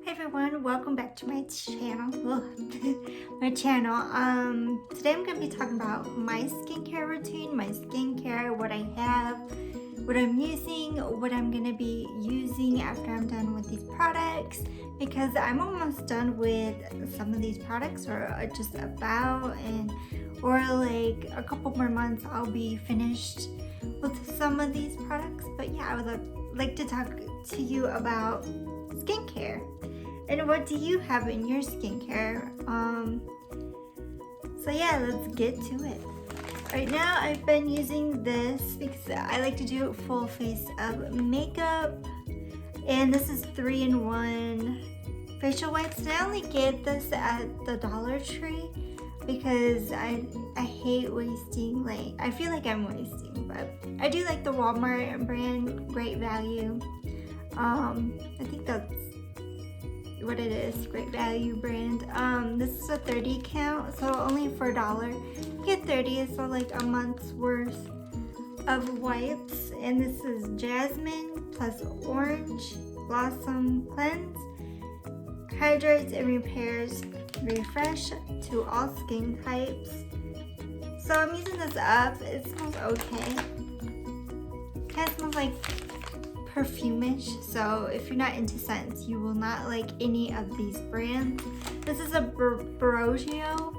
Hi everyone, welcome back to my channel. Today I'm gonna be talking about my skincare routine, my skincare, what I have, what I'm using, what I'm gonna be using after I'm done with these products, because I'm almost done with some of these products, or just about, or like a couple more months I'll be finished with some of these products. But yeah, I would like to talk to you about skincare. And what do you have in your skincare? So yeah, let's get to it. Right now I've been using this because I like to do full face of makeup. And this is 3-in-1 facial wipes. And I only get this at the Dollar Tree because I hate wasting, I feel like I'm wasting, but I do like the Walmart brand, Great Value. I think that's what it is, Great Value brand. This is a 30 count, so only for $1 you get 30, so like a month's worth of wipes. And this is Jasmine plus Orange Blossom Cleanse, hydrates and repairs, refresh to all skin types. So I'm using this up. It smells okay. Kind of smells like perfume-ish, so if you're not into scents, you will not like any of these brands. This is a Borogio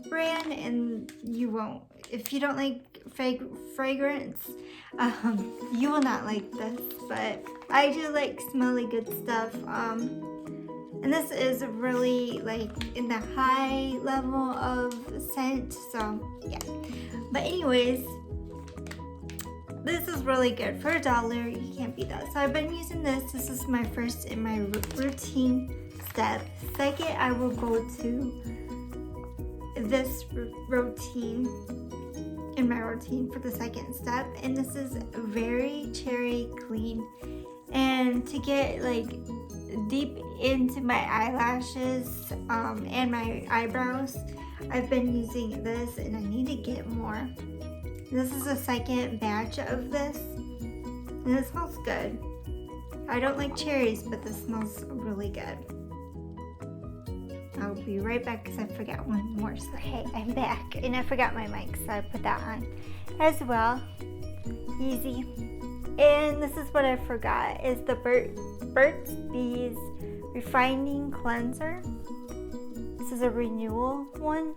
brand, and you won't. If you don't like fragrance, you will not like this, but I do like smelly good stuff. And this is really like in the high level of scent, so yeah. But anyways, this is really good for $1. You can't beat that. So I've been using this. This is my first in my routine step. Second, I will go to this routine in my routine for the second step. And this is Very Cherry Clean. And to get like deep into my eyelashes and my eyebrows, I've been using this, and I need to get more. This is a second batch of this, and it smells good. I don't like cherries, but this smells really good. I'll be right back because I forgot one more. So hey, I'm back, and I forgot my mic, so I put that on as well. Easy. And this is what I forgot, is the Burt's Bees Refining Cleanser. This is a renewal one.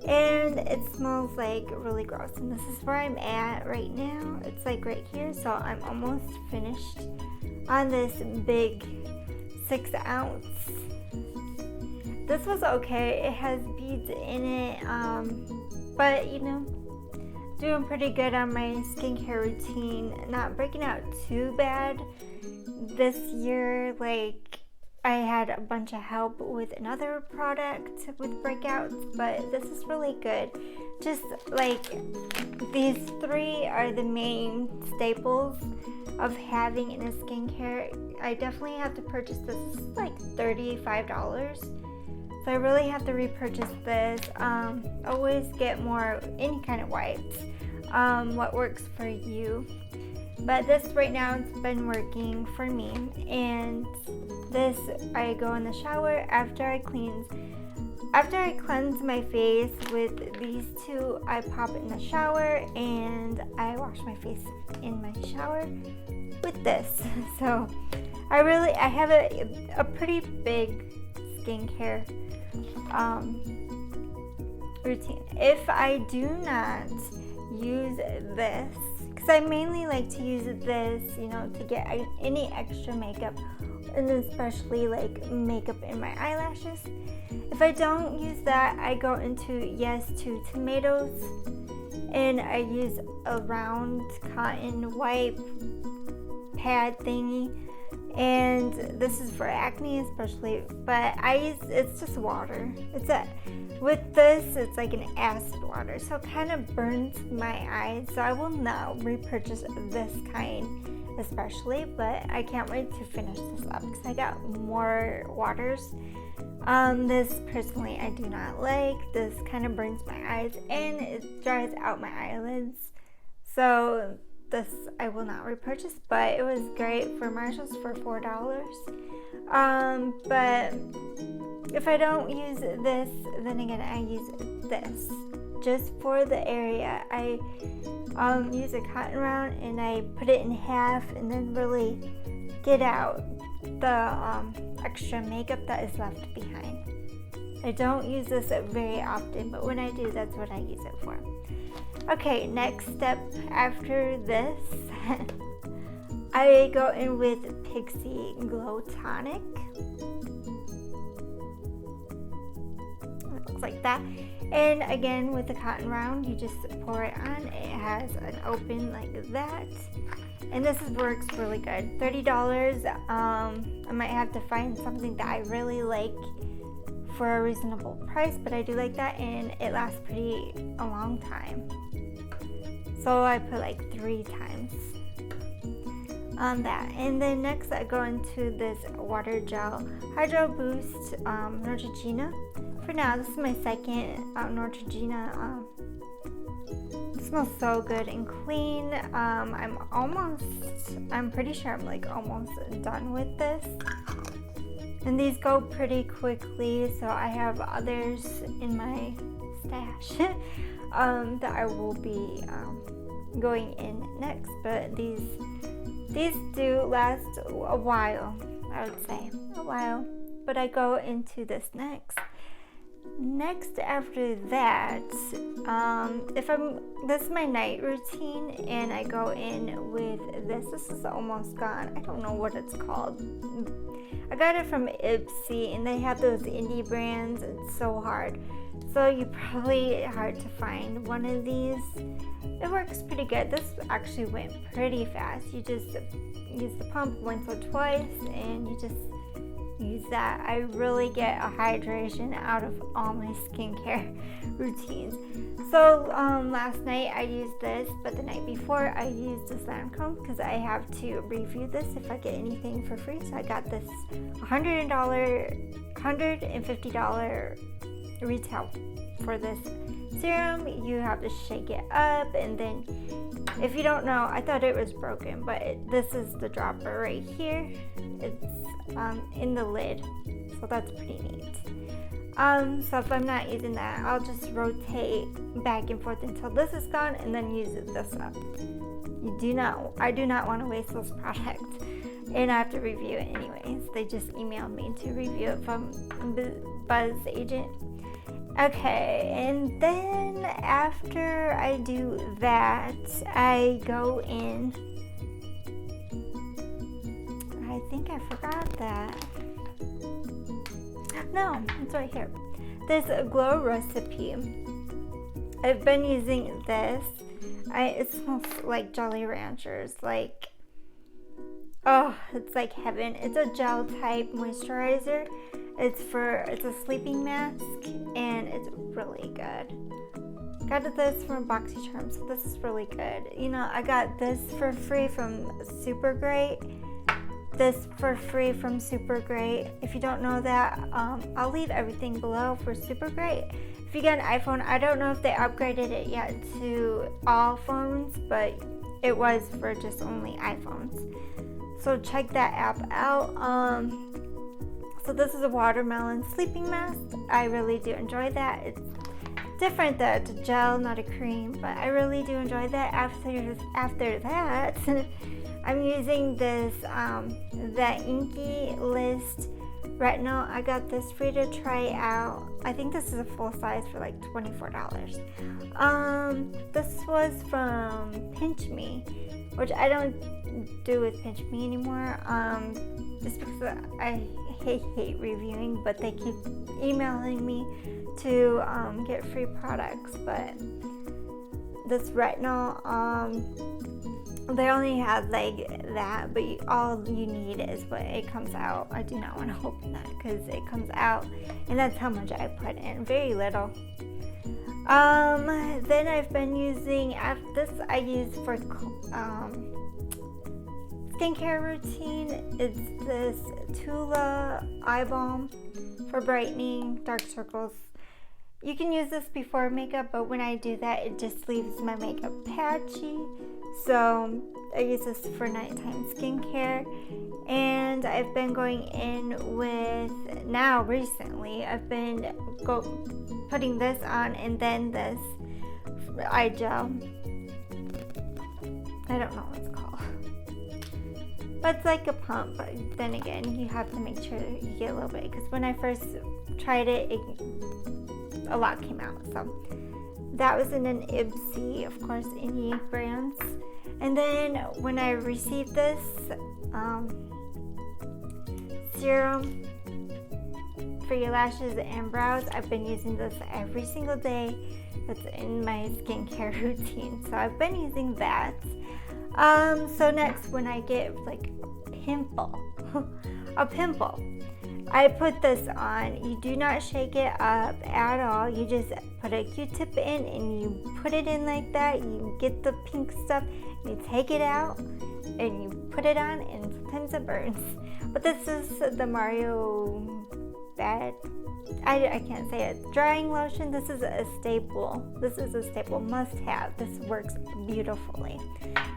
And it smells like really gross, and this is where I'm at right now. It's like right here, so I'm almost finished on this big 6 ounce. This was okay. It has beads in it, but you know, doing pretty good on my skincare routine. Not breaking out too bad this year. Like, I had a bunch of help with another product with breakouts, but this is really good. Just like these 3 are the main staples of having in a skincare. I definitely have to purchase this. This is like $35. So I really have to repurchase this. Always get more, any kind of wipes. What works for you. But this right now, it's been working for me. And this, I go in the shower after I cleanse my face with these 2. I pop in the shower and I wash my face in my shower with this. So I have a pretty big skincare routine. If I do not use this, because I mainly like to use this, you know, to get any extra makeup, and especially like makeup in my eyelashes. If I don't use that, I go into Yes to Tomatoes, and I use a round cotton wipe pad thingy. And this is for acne especially, but it's just water. With this, it's like an acid water, so it kind of burns my eyes. So I will not repurchase this kind especially, but I can't wait to finish this up because I got more waters. This personally I do not like. This kind of burns my eyes and it dries out my eyelids. So this I will not repurchase, but it was great for Marshalls for $4. But if I don't use this, then again I use this just for the area. I use a cotton round and I put it in half and then really get out the extra makeup that is left behind. I don't use this very often, but when I do, that's what I use it for. Okay, next step after this, I go in with Pixi Glow Tonic. Looks like that. And again, with the cotton round, you just pour it on. It has an open like that. And this works really good. $30. I might have to find something that I really like for a reasonable price, but I do like that, and it lasts a long time. So I put like 3 times on that. And then next I go into this water gel Hydro Boost Neutrogena. For now, this is my second Neutrogena. It smells so good and clean. I'm pretty sure I'm like almost done with this. And these go pretty quickly, so I have others in my stash that I will be going in next. But these do last a while, I would say, a while. But I go into this next. Next after that, this is my night routine, and I go in with this. This is almost gone. I don't know what it's called. I got it from Ipsy, and they have those indie brands. It's so hard. So you probably hard to find one of these. It works pretty good. This actually went pretty fast. You just use the pump once or twice, and you just use that. I really get a hydration out of all my skincare routines. So last night I used this, but the night before I used this Lancome because I have to review this if I get anything for free. So I got this $150 retail for this serum. You have to shake it up, and then if you don't know, I thought it was broken, but this is the dropper right here. It's in the lid, so that's pretty neat. So if I'm not using that, I'll just rotate back and forth until this is gone, and then use this up. I do not want to waste this product, and I have to review it anyways. They just emailed me to review it from Buzz Agent. Okay, and then after I do that, I go in. I think I forgot that. No, it's right here. This Glow Recipe. I've been using this. It smells like Jolly Ranchers. Like, oh, it's like heaven. It's a gel type moisturizer. It's a sleeping mask, and it's really good. Got this from BoxyCharm, so this is really good. You know, I got this for free from Supergreat. This for free from Supergreat. If you don't know that, I'll leave everything below for Supergreat. If you get an iPhone, I don't know if they upgraded it yet to all phones, but it was for just only iPhones. So check that app out. So this is a watermelon sleeping mask. I really do enjoy that. It's different though. It's a gel, not a cream, but I really do enjoy that. After that, I'm using this the Inky List Retinol. I got this free to try out. I think this is a full size for like $24. This was from Pinch Me, which I don't do with Pinch Me anymore. Just because I hate reviewing, but they keep emailing me to get free products. But this retinol, they only have like that, but all you need is what it comes out. I do not want to open that because it comes out, and that's how much I put in. Very little. Then I've been using this. I use for skincare routine. It's this Tula eye balm for brightening dark circles. You can use this before makeup, but when I do that, it just leaves my makeup patchy. So I use this for nighttime skincare. And I've been going in with, now recently, I've been putting this on and then this eye gel. I don't know what it's called. But it's like a pump, but then again, you have to make sure you get a little bit, because when I first tried it, a lot came out. So that was in an Ipsy, of course, any brands. And then when I received this serum for your lashes and brows, I've been using this every single day. That's in my skincare routine, so I've been using that. So next, when I get like a pimple, I put this on. You do not shake it up at all. You just put a Q-tip in and you put it in like that. You get the pink stuff, you take it out and you put it on, and sometimes it burns. But this is the Mario Bad, I can't say it, drying lotion. This is a staple. This is a staple must-have. This works beautifully.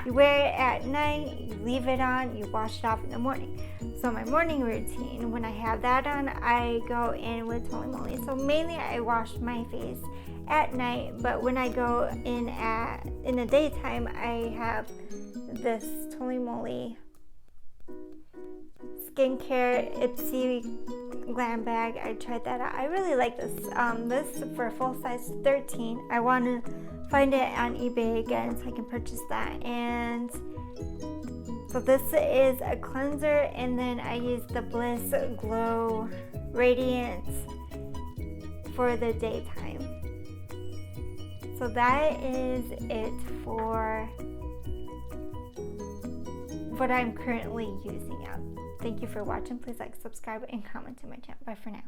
You wear it at night, you leave it on, you wash it off in the morning. So my morning routine, when I have that on, I go in with Tolly Molly. So mainly I wash my face at night, but when I go in the daytime, I have this Tolly Molly skincare Ipsy glam bag. I tried that out. I really like this. This for full size 13. I want to find it on eBay again so I can purchase that. And so this is a cleanser, and then I use the Bliss Glow Radiance for the daytime. So that is it for what I'm currently using. Thank you for watching. Please like, subscribe, and comment to my channel. Bye for now.